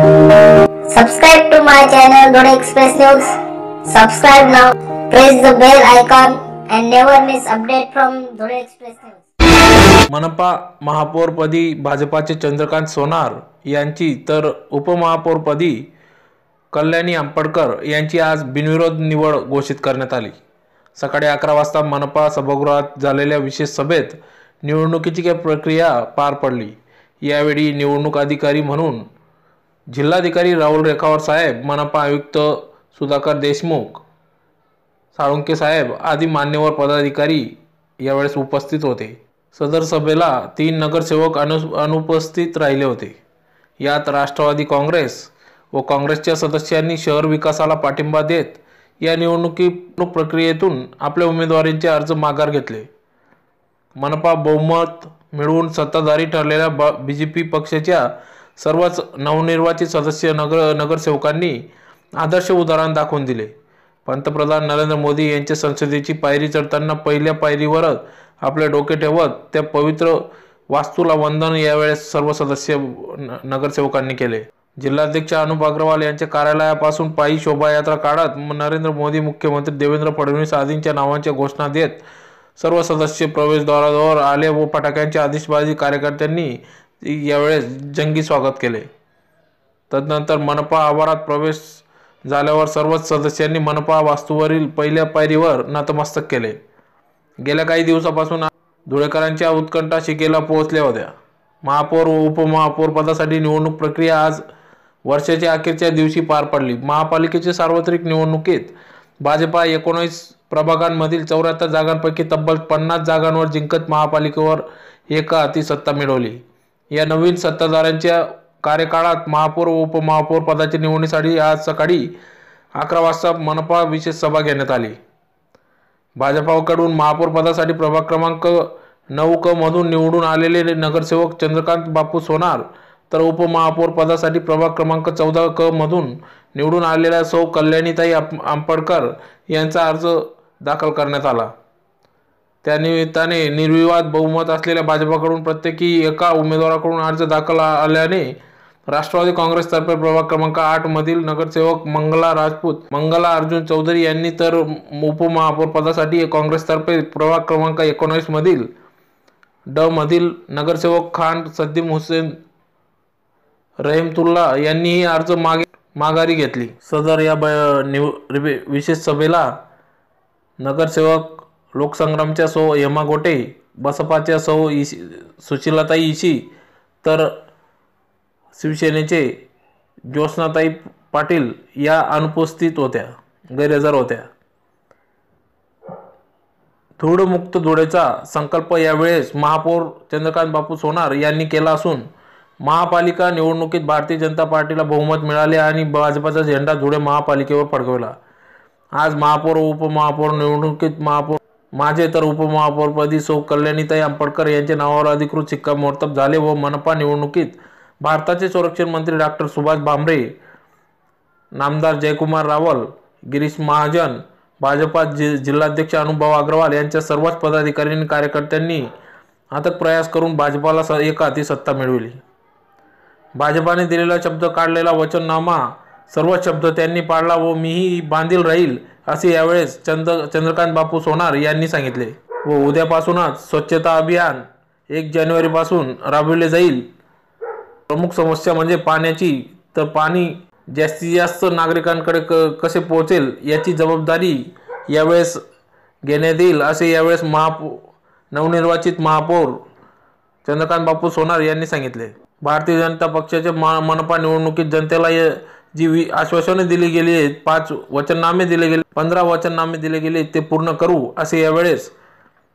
Subscribe to my channel Dhule Express News. Subscribe now. Press the bell icon and never miss update from Dhule Express News. मनपा महापौरपदी भाजपाचे चंद्रकांत सोनार यांची तर उपमहापौरपदी कल्याणी आंबेडकर यांची आज बिनविरोध निवड घोषित करण्यात आली। सकाळी 11 वाजता मनपा सभागृहात झालेल्या विशेष सभेत निवडणुकीची प्रक्रिया पार पडली। यावेळी निवडणूक अधिकारी म्हणून जिल्हाधिकारी राहुल रेखावार साहेब, मनपा आयुक्त सुधाकर देशमुख, साळुंके साहेब आदी मान्यवर पदाधिकारी यावेळेस उपस्थित होते। सदर सभेला 3 नगरसेवक अनुपस्थित राहिले होते। यात राष्ट्रवादी काँग्रेस व काँग्रेसच्या सदस्यांनी शहर विकासाला पाठिंबा देत या निवडणूक प्रक्रियेतून आपल्या उमेदवारांचे अर्ज माघार घेतले। मनपा बहुमत मिळवून सत्ताधारी ठरलेल्या बीजेपी पक्षाच्या सर्वच नवनिर्वाचित सदस्य नगरसेवकांनी आदर्श उदाहरण दाखवून दिले। पंतप्रधान नरेंद्र मोदी यांच्या संसदेची पायरी चढताना पहिल्या पायरीवरच आपले डोके ठेवत त्या पवित्र वास्तूला वंदन यावेळेस सर्व सदस्य नगरसेवकांनी केले। जिल्हाध्यक्ष अनुप अग्रवाल यांच्या कार्यालयापासून पायी शोभायात्रा काढत नरेंद्र मोदी, मुख्यमंत्री देवेंद्र फडणवीस आदींच्या नावांच्या घोषणा देत सर्व सदस्य प्रवेशद्वारावर आले व फटाक्यांच्या आतिषबाजी कार्यकर्त्यांनी यावेळेस जंगी स्वागत केले। तदनंतर मनपा आवारात प्रवेश झाल्यावर सर्वच सदस्यांनी मनपा वास्तूवरील पहिल्या पायरीवर नतमस्तक केले। गेल्या काही दिवसापासून धुळेकरांच्या उत्कंठा शिगेला पोहोचल्या होत्या। महापौर व उपमहापौर पदासाठी निवडणूक प्रक्रिया आज वर्षाच्या अखेरच्या दिवशी पार पडली। महापालिकेच्या सार्वत्रिक निवडणुकीत भाजपा 19 प्रभागांमधील 74 जागांपैकी तब्बल 50 जागांवर जिंकत महापालिकेवर एकहाती सत्ता मिळवली। या नवीन सत्ताधाऱ्यांच्या कार्यकाळात महापौर व उपमहापौर पदाच्या निवडीसाठी आज सकाळी 11 वाजता मनपा विशेष सभा घेण्यात आली। भाजपाकडून महापौर पदासाठी प्रभाग क्रमांक 9 क मधून निवडून आलेले नगरसेवक चंद्रकांत बापू सोनार तर उपमहापौर पदासाठी प्रभाग क्रमांक 14 क मधून निवडून आलेल्या सौ कल्याणीताई आंबेडकर यांचा अर्ज दाखल करण्यात आला। त्यानिमित्ताने निर्विवाद बहुमत असलेल्या भाजपाकडून प्रत्येकी एका उमेदवाराकडून अर्ज दाखल आल्याने राष्ट्रवादी काँग्रेसतर्फे प्रभाग क्रमांक 8 मधील नगरसेवक मंगला राजपूत, मंगला अर्जुन चौधरी यांनी तर उपमहापौर पदासाठी काँग्रेसतर्फे प्रभाग क्रमांक 19 मधील ड मधील नगरसेवक खान सद्दीम हुसेन रहीमतुल्ला यांनीही अर्ज माघारी घेतली। सदर या विशेष सभेला नगरसेवक लोकसंग्रामच्या सौ हेमा गोटे, बसपाच्या सौ सुशीलाताई इशी तर शिवसेनेचे ज्योत्स्नाताई पाटील या अनुपस्थित होत्या, गैरहजर होत्या। धूळमुक्त धुळेचा संकल्प यावेळेस महापौर चंद्रकांत बापू सोनार यांनी केला असून महापालिका निवडणुकीत भारतीय जनता पार्टीला बहुमत मिळाले आणि भाजपाचा झेंडा धुळे महापालिकेवर फडकवला। आज महापौर व उपमहापौर निवडणुकीत माझे तर उपमहापौरपदी सौ कल्याणीताई आंबेडकर यांच्या नावावर अधिकृत शिक्कामोर्तब झाले व मनपा निवडणुकीत भारताचे संरक्षण मंत्री डॉक्टर सुभाष भामरे, नामदार जयकुमार रावल, गिरीश महाजन, भाजपा जिल्हाध्यक्ष अनुप अग्रवाल यांच्या सर्वच पदाधिकारी आणि कार्यकर्त्यांनी अथक प्रयास करून भाजपाला एकहाती सत्ता मिळवली। भाजपाने दिलेला शब्द काढलेला वचननामा सर्व शब्द त्यांनी पाळला व मीही बांधील राहील असे यावेळेस चंद्रकांत बापू सोनार यांनी सांगितले व उद्यापासूनच स्वच्छता अभियान 1 जानेवारीपासून राबविले जाईल। प्रमुख समस्या म्हणजे पाण्याची, तर पाणी जास्तीत जास्त नागरिकांकडे कसे पोहोचेल याची जबाबदारी यावेळेस घेण्यात येईल असे यावेळेस नवनिर्वाचित महापौर चंद्रकांत बापू सोनार यांनी सांगितले। भारतीय जनता पक्षाच्या मनपा निवडणुकीत जनतेला जी आश्वासने दिली गेली आहेत, 5 वचननामे दिले गेले, 15 वचननामे दिले गेले ते पूर्ण करू असे यावेळेस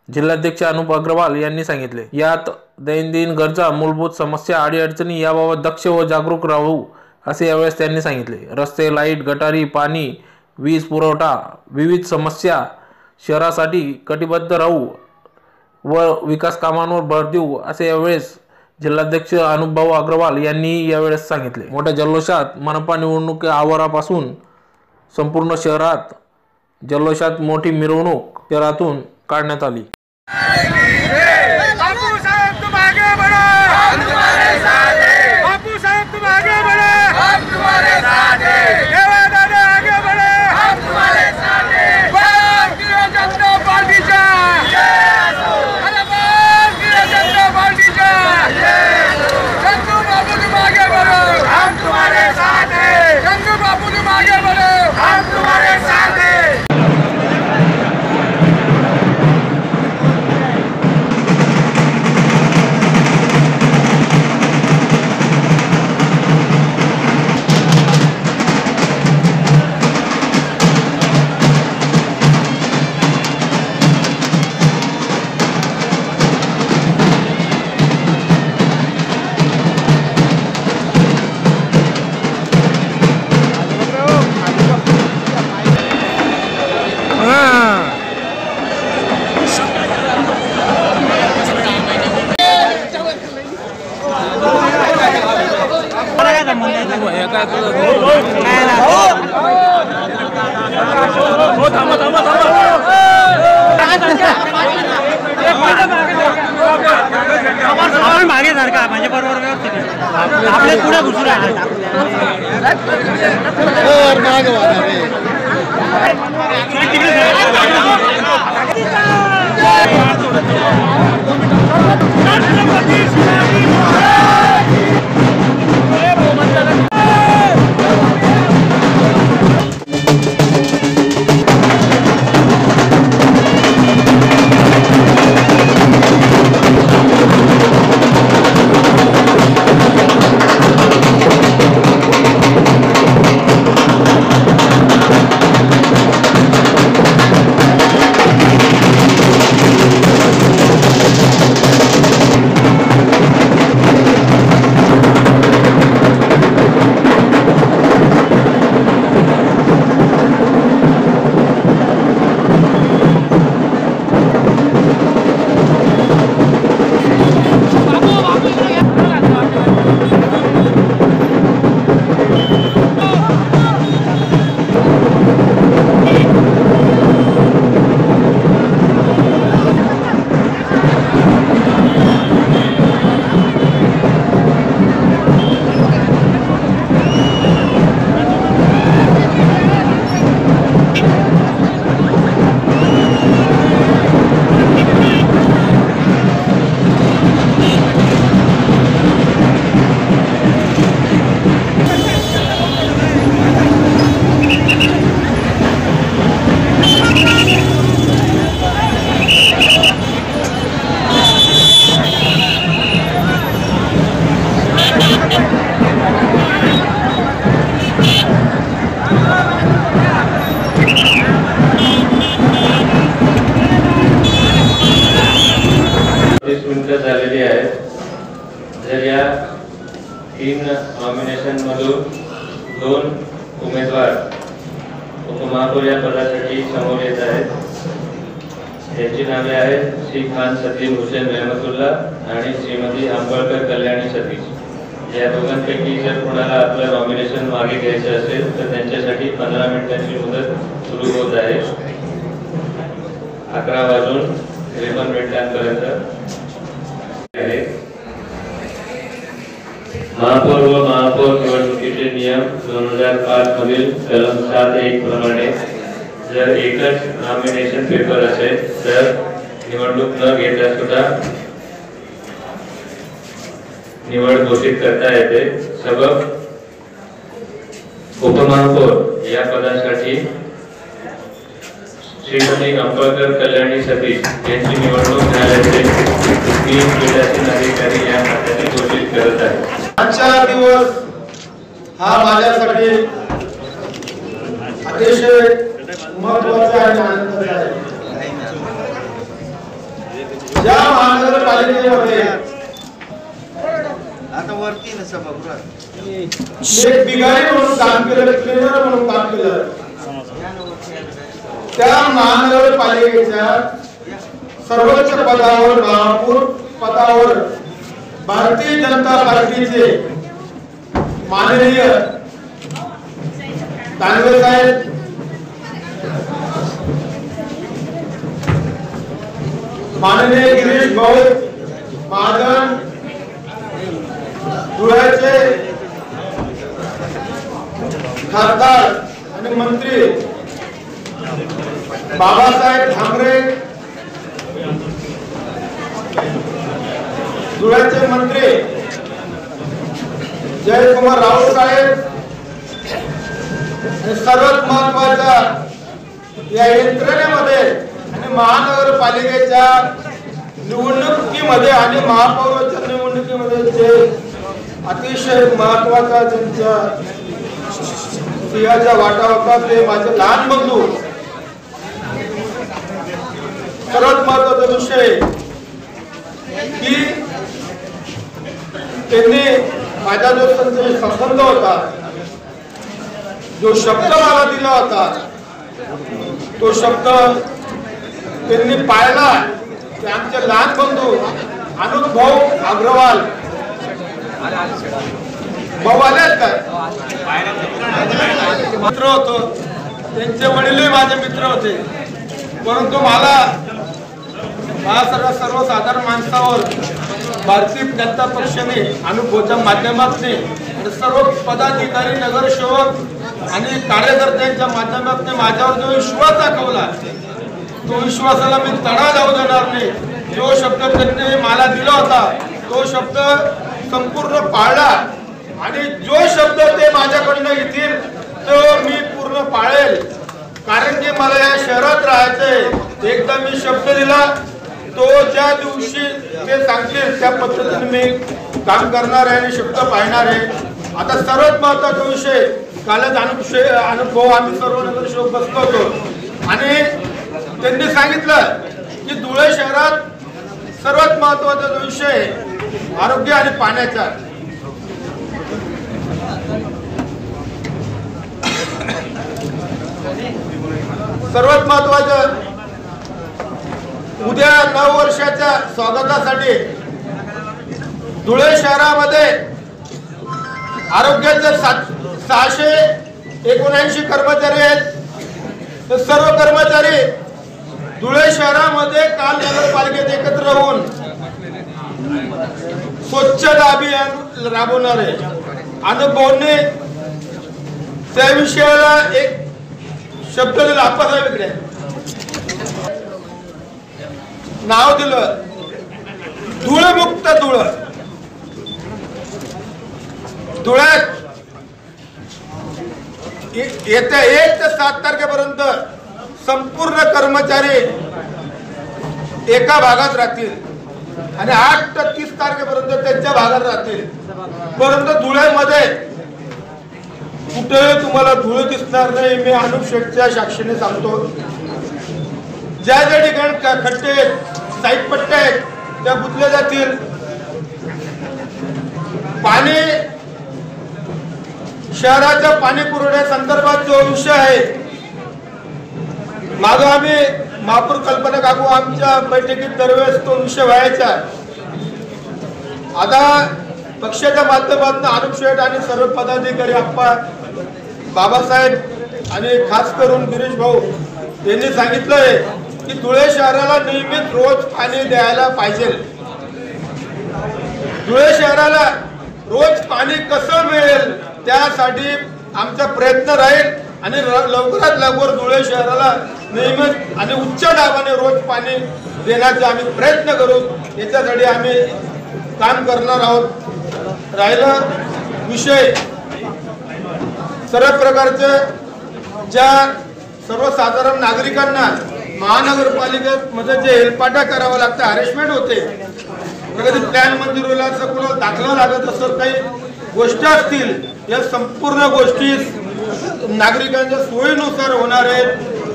जिल्हाध्यक्ष अनुप अग्रवाल यांनी सांगितले। यात दैनंदिन गरजा, मूलभूत समस्या, अडीअडचणी याबाबत दक्ष व जागरूक राहू असे यावेळेस त्यांनी सांगितले। रस्ते, लाईट, गटारी, पाणी, वीज पुरवठा, विविध समस्या शहरासाठी कटिबद्ध राहू व विकास कामांवर भर देऊ असे यावेळेस जिल्हाध्यक्ष अनुप अग्रवाल यांनी यावेळेस सांगितले। मोठ्या जल्लोषात मनपा निवडणूक आवारापासून संपूर्ण शहरात जल्लोषात मोठी मिरवणूक शहरातून काढण्यात आली। बापू साहेब तुम आगे बढ़ो, हम तुम्हारे साथ हैं। बापू साहेब तुम आगे बढ़ो, आपण मागे सारखा म्हणजे बरोबर व्यवस्थित आपले पुढे घुसून राहिले झालेली आहे। जर या 3 नॉमिनेशन मधून 2 उमेदवार उपमहापौर या पदासाठी समोर येत आहेत। त्यांची नावे आहेत श्री खान सलीम हुसेन रहमतुल्ला आणि श्रीमती आंबळकर कल्याणी सतीश। या दोघांपैकी जर कोणाला आपलं नॉमिनेशन मागे घ्यायचं असेल तर त्यांच्यासाठी 15 मिनिटांची मुदत सुरू होत आहे। 11:53 मिनिटांपर्यंत महापौर व महापौर निवडणुकीचे नियम 2005 मधील कलम 7(1) प्रमाणे जर एकच नॉमिनेशन पेपर असेल तर निवडणूक न घेता सुद्धा निवड घोषित करता येते। सबब उपमहापौर या पदासाठी श्रीमती आंबळकर कल्याणी सतीश यांची निवडणूक न्यायालयाचे 3 पीठासीन अधिकारी या नात्याने घोषित करत आहेत। आजचा दिवस हा माझ्यासाठी अतिशय महत्त्वाचा आणि आनंदाचा आहे। ज्या महानगरपालिकेमध्ये आता वरती न सभागृहात एक बिगारी म्हणून काम केलं, क्लीनर म्हणून काम केलं, त्या महानगरपालिकेच्या सर्वोच्च पदावर महापौर पदावर भारतीय जनता पार्टीचे माननीय दानवे साहेब, माननीय गिरीश भाऊ महाजन, धुळ्याचे खासदार आणि मंत्री बाबासाहेब ठाकरे, धुळ्याचे मंत्री जयकुमार राऊत साहेब आणि सर्वात महत्वाच्या या यंत्रणेमध्ये आणि महानगरपालिकेच्या निवडणुकीमध्ये आणि महापौराच्या निवडणुकीमध्ये जे अतिशय महत्वाचा त्यांच्या सिंहाचा वाटा होता ते माझे लहान बंधू। सर्वात महत्वाचा विषय की त्यांनी माझा जो संबंध होता, जो शब्द मला दिला होता, तो शब्द त्यांनी पाळला। ते आमचे लहान बंधू अनुप भाऊ अग्रवाल भाऊ आलेत काय मित्र होतो, त्यांचे वडीलही माझे मित्र होते, परंतु मला सर्वसाधारण माणसावर भारतीय जनता पक्षाने अनुभवाच्या माध्यमातून सर्व पदाधिकारी, नगरसेवक आणि कार्यकर्त्यांच्या माध्यमातून माझ्यावर जो विश्वास दाखवला, तो विश्वासाला मी तडा जाऊ देणार नाही. जो शब्द त्यांनी मला दिला होता तो शब्द संपूर्ण पाळला आणि जो शब्द ते माझ्याकडनं घेतील तो मी पूर्ण पाळेल. कारण की मला या शहरात राहायचंय. एकदा मी शब्द दिला तो ज्या दिवशी ते सांगतील त्या पद्धतीने मी काम करणार आहे आणि शब्द पाळणार आहे. आता सर्वात महत्वाचा विषय, कालच अनुभव आम्ही सर्व नगरसेवक बसलो होतो आणि त्यांनी सांगितलं की धुळे शहरात सर्वात महत्वाचा जो विषय आरोग्य आणि पाण्याचा. सर्वात महत्वाचं, उद्या 9 वर्षाच्या स्वागतासाठी धुळे शहरामध्ये आरोग्याचे 679 कर्मचारी आहेत. तर सर्व कर्मचारी धुळे शहरामध्ये काल नगरपालिकेत एकत्र होऊन स्वच्छता अभियान राबवणार आहे. अनुभवने त्या विषयाला एक शब्द दिला, आप्पासाहेब इकडे नाव दिलं धुळे मुक्त धुळे. धुळ्यात येत्या 1 ते 7 तारखेपर्यंत संपूर्ण कर्मचारी एका भागात राहतील आणि 8 ते 30 तारखेपर्यंत त्यांच्या भागात राहतील. परंतु धुळ्यामध्ये कुठे तुम्हाला धुळे दिसणार नाही. मी अनुप शेठच्या साक्षीने सांगतो, ज्या ज्या ठिकाणी खड्डे आहेत, साईडपट्ट्या आहेत, त्या बुजल्या जातील. पाणी, शहराच्या पाणी पुरवठ्या संदर्भात जो विषय आहे, मागं आम्ही महापौर कल्पना काकू आमच्या बैठकीत दरवेळेस तो विषय व्हायचा. आता पक्षाच्या माध्यमातून अनुप शेठ आणि सर्व पदाधिकारी, आप्पा, बाबासाहेब आणि खास करून गिरीश भाऊ यांनी सांगितलंय की धुळे शहराला नियमित रोज पाणी द्यायला पाहिजे. धुळे शहराला रोज पाणी कसं मिळेल त्यासाठी आमचा प्रयत्न राहील आणि लवकरात लवकर धुळे शहराला नियमित आणि उच्च दाबाने रोज पाणी देण्याचा आम्ही प्रयत्न करू. याच्यासाठी आम्ही काम करणार आहोत. राहिला विषय सर्व प्रकारचे ज्या सर्वसाधारण नागरिकांना महानगरपालिकेमध्ये जे हेलपाटा करावा लागतं, हॅरेसमेंट होते, कधी प्लॅन मंजूर होईल असं कुणाला दाखला लागत असं काही गोष्टी असतील, या संपूर्ण गोष्टी नागरिकांच्या सोयीनुसार होणार आहेत.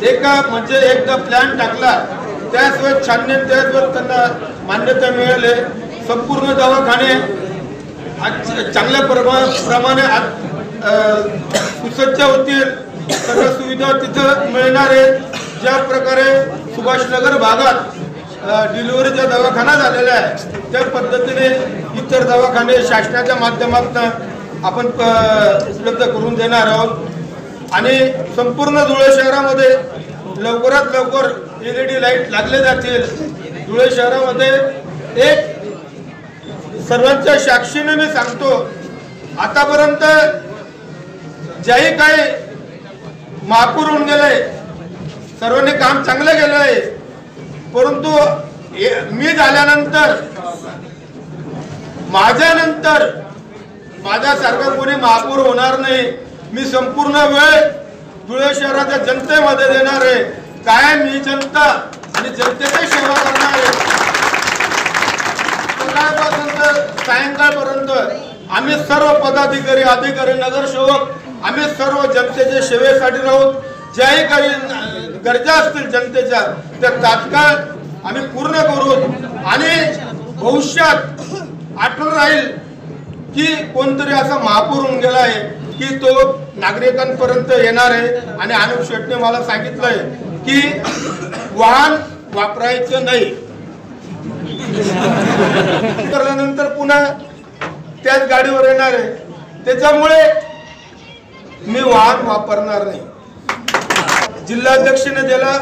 एकदा प्लॅन टाकला त्याच वेळेस छाननी, त्याच वेळेस त्यांना मान्यता मिळाली. संपूर्ण दवाखाने चांगल्या प्रमाणे सुसज्ज होतील. सर्व सुविधा तिथं मिळणार आहेत. ज्या प्रकारे सुभाषनगर भागात डिलिव्हरीचा दवाखाना झालेला आहे त्या पद्धतीने इतर दवाखाने शासनाच्या माध्यमातून आपण उपलब्ध करून देणार आहोत. आणि संपूर्ण धुळे शहरामध्ये लवकरात लवकर LED लाईट लागले जातील. धुळे शहरामध्ये एक सर्वांच्या साक्षीने मी सांगतो, आतापर्यंत ज्याही काही महापौर होऊन गेले सर्वांनी काम चांगलं केलं आहे. परंतु मी झाल्यानंतर माझ्यानंतर माझ्यासारखं कोणी महापौर होणार नाही. मी संपूर्ण वेळ धुळे शहराच्या जनतेमध्ये देणार आहे. कायम ही जनता आणि जनतेची सेवा करणार आहे. सकाळपासून तर सायंकाळपर्यंत आम्ही सर्व पदाधिकारी, अधिकारी, नगरसेवक आम्ही सर्व जनतेच्या सेवेसाठी राहू. ज्याही काही गरजा असतील जनतेच्या त्या तात्काळ आम्ही पूर्ण करू. आणि भविष्यात आठवण राहील की कोणतरी असा महापौर होऊन गेला आहे की तो नागरिकांपर्यंत येणार आहे. आणि अनुप शेठने मला सांगितलंय की वाहन वापरायचं नाही. करल्यानंतर पुन्हा त्याच गाडीवर येणार आहे. त्याच्यामुळे मी वाहन वापरणार नाही. जिल्हाध्यक्षाने त्याला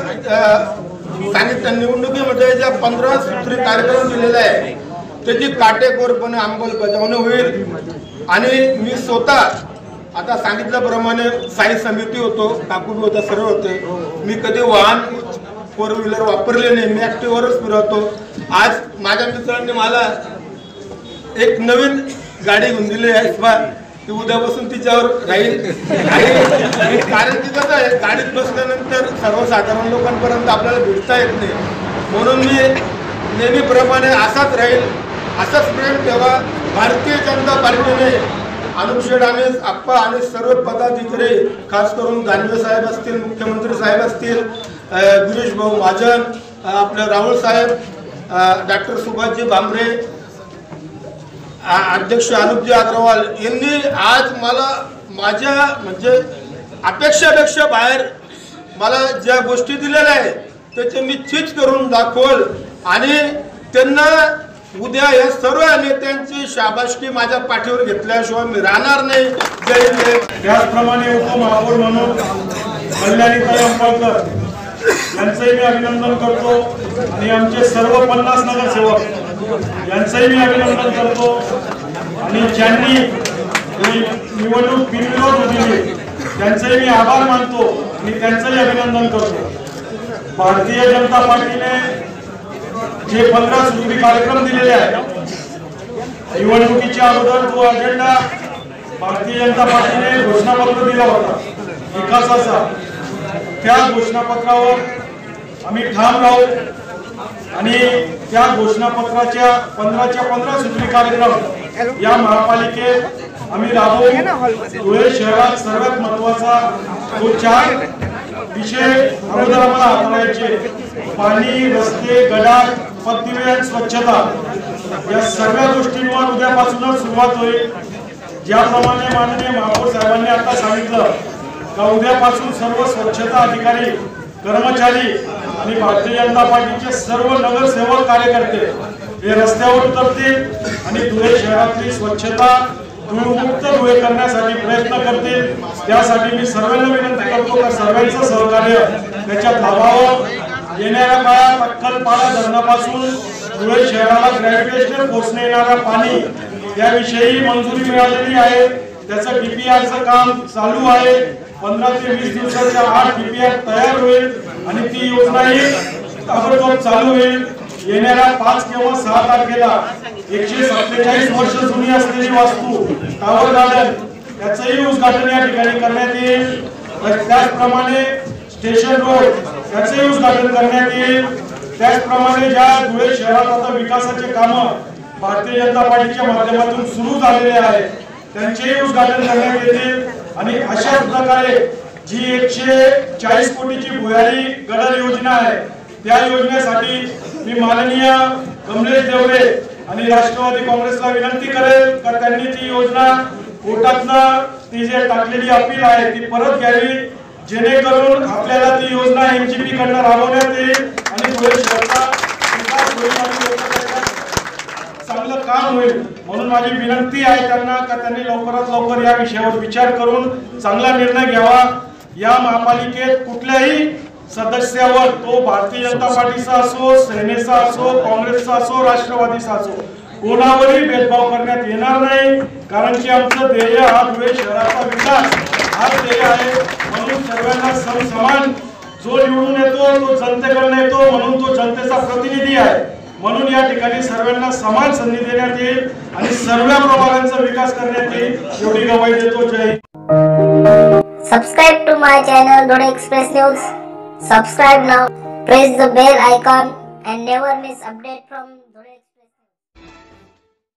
सांगितलं निवडणुकीमध्ये ज्या 15 सूत्री कार्यक्रम दिलेला आहे त्याची काटेकोरपणे अंमलबजावणी होईल. आणि मी स्वतः आता सांगितल्याप्रमाणे स्थायी समिती होतो, काकू होता, सर्व होते. मी कधी वाहन 4 व्हीलर वापरले नाही, मी ॲक्टिव्हवरच फिरवतो. आज माझ्या मित्रांनी मला एक नवीन गाडी घेऊन दिली आहे, ती उद्यापासून तिच्यावर राहील. कारण की कसं आहे, गाडीत बसल्यानंतर सर्वसाधारण लोकांपर्यंत आपल्याला भेटता येत नाही, म्हणून मी नेहमीप्रमाणे असाच राहील. असंच प्रेम ठेवा. भारतीय जनता पार्टीने अनुप शेठ आणि आप्पा आणि सर्व पदाधिकारी, खास करून दानवे साहेब असतील, मुख्यमंत्री साहेब असतील, गिरीश भाऊ महाजन, आपले राहुल साहेब, डॉक्टर सुभाषजी भामरे, अध्यक्ष अनुपजी अग्रवाल यांनी आज मला माझ्या म्हणजे अपेक्षापेक्षा बाहेर मला ज्या गोष्टी दिलेल्या आहेत त्याचे मी चीज करून दाखवल. आणि त्यांना उद्या या सर्व नेत्यांची शाबासकी माझ्या पाठीवर घेतल्याशिवाय मी राहणार नाही. जय जय. त्याचप्रमाणे उपमहापौर म्हणून कल्याणीताई अंबळकर यांचंही मी अभिनंदन करतो आणि आमचे सर्व 50 नगरसेवक यांचंही मी अभिनंदन करतो. आणि ज्यांनी निवडणूक बिनविरोध दिली त्यांचंही मी आभार मानतो आणि त्यांचंही अभिनंदन करतो. भारतीय जनता पार्टीने जे 15 सूत्री कार्यक्रम दिलेले आहेत, निवडणुकीच्या अगोदर तो अजेंडा भारतीय जनता पार्टीने घोषणापत्र दिला होता विकासाचा. त्या घोषणापत्रावर आम्ही ठाम राहू आणि त्या घोषणापत्राच्या 15च्या 15 सूत्री कार्यक्रम या महापालिकेत आम्ही राबवू. धुळे शहरात सर्वात महत्वाचा तो 4 विषय अगोदर आम्हाला हाताळायचे: पाणी, रस्ते, गटार, पथदिवे, स्वच्छता. या सर्व गोष्टींवर उद्यापासूनच सुरुवात होईल. ज्याप्रमाणे माननीय महापौर साहेबांनी आता सांगितलं का उद्यापासून सर्व स्वच्छता अधिकारी, कर्मचारी आणि भारतीय जनता पार्टीचे सर्व नगरसेवक, कार्यकर्ते हे रस्त्यावर उतरतील आणि धुळे शहरातली स्वच्छता धूळमुक्त धुळे करण्यासाठी प्रयत्न करतील. त्यासाठी मी सर्वांना विनंती करतो की सर्वांचं सहकार्य त्याच्यात लाभावं. येणाऱ्या काळात अक्कलपाडा धरणापासून धुळे शहराला ग्रॅव्हिटेशनल फोर्सने येणारा पाणी याविषयी मंजुरी मिळालेली आहे. त्याचं डीपीआरचं काम चालू आहे. 15 ते 20 दिवसाच्या आत डीपीआर तयार होईल आणि ती योजनाही ताबडतोब चालू होईल. येणाऱ्या 5 किंवा 6 तारखेला 147 वर्ष जुनी असलेली वास्तू टावर गार्डन त्याचंही उद्घाटन या ठिकाणी करण्यात येईल. त्याचप्रमाणे स्टेशन रोड त्याचंही उद्घाटन करण्यात येईल. त्याचप्रमाणे ज्या धुळे शहरात आता विकासाचे कामं भारतीय जनता पार्टीच्या माध्यमातून सुरू झालेले आहेत त्यांचेही उद्घाटन करण्यात येतील. आणि अशाच प्रकारे जी 140 कोटीची भुयारी गडर योजना आहे त्या योजनेसाठी मी माननीय कमलेश देवरे आणि राष्ट्रवादी काँग्रेसला विनंती करेल का त्यांनी ती योजना कोर्टातनं ती जे टाकलेली अपील आहे ती परत घ्यावी, जेणेकरून आपल्याला ती योजना एनजीपी कडनं राबवण्यात येईल आणि धुळे शहराचा विकास होईल आणि चांगलं काम होईल. म्हणून माझी विनंती आहे त्यांना का त्यांनी लवकरात लवकर या विषयावर विचार करून चांगला निर्णय घ्यावा. या महापालिकेत कुठल्याही सदस्यावर, तो भारतीय जनता पार्टीचा असो, सेनेचा असो, काँग्रेसचा असो, राष्ट्रवादीचा असो, कोणावरही भेदभाव करण्यात येणार नाही. कारण की आमचं ध्येय हा धुळे शहराचा विकास हा ध्येय आहे. म्हणून सर्वांना समसमान जो निवडून येतो तो जनतेकडून येतो, म्हणून तो जनतेचा प्रतिनिधी आहे. म्हणून या ठिकाणी सर्वांना समान संधी देण्यात येईल आणि सर्व प्रभागांचा विकास करण्यात येईल एवढी ग्वाही देतो. जय. Subscribe to my channel Dhole Express News. Subscribe now. Press the bell icon and never miss update from